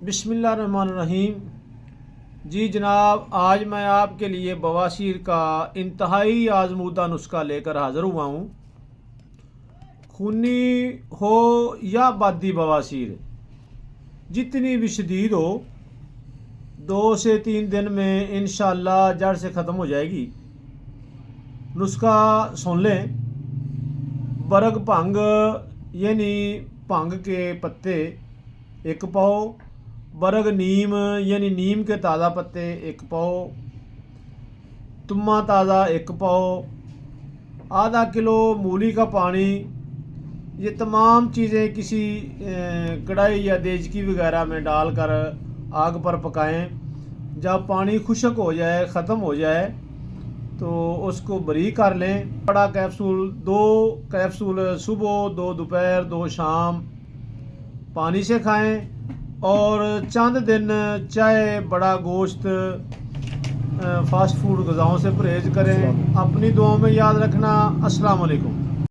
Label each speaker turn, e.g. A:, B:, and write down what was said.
A: बिस्मिल्लाहिर्रहमानिर्रहीम। जी जनाब, आज मैं आपके लिए बवासीर का इंतहाई आजमूदा नुस्खा लेकर हाज़िर हुआ हूँ। खूनी हो या बादी बवासीर, जितनी भी शदीद हो, 2 से 3 दिन में इंशाअल्लाह जड़ से ख़त्म हो जाएगी। नुस्खा सुन लें। बरग भंग यानी भंग के पत्ते 1 पाओ, बरग नीम यानी नीम के ताज़ा पत्ते 1 पाओ, तुम्मा ताज़ा 1 पाओ, आधा किलो मूली का पानी। ये तमाम चीज़ें किसी कढ़ाई या देचकी वगैरह में डालकर आग पर पकाएं। जब पानी खुश्क हो जाए, ख़त्म हो जाए, तो उसको बरी कर लें। बड़ा कैप्सूल 2 कैप्सूल सुबह, 2 दोपहर, 2 शाम पानी से खाएं। और चंद दिन चाय, बड़ा गोश्त, फास्ट फूड ग़िज़ाओं से परहेज़ करें। अपनी दुआओं में याद रखना। अस्सलाम वालेकुम।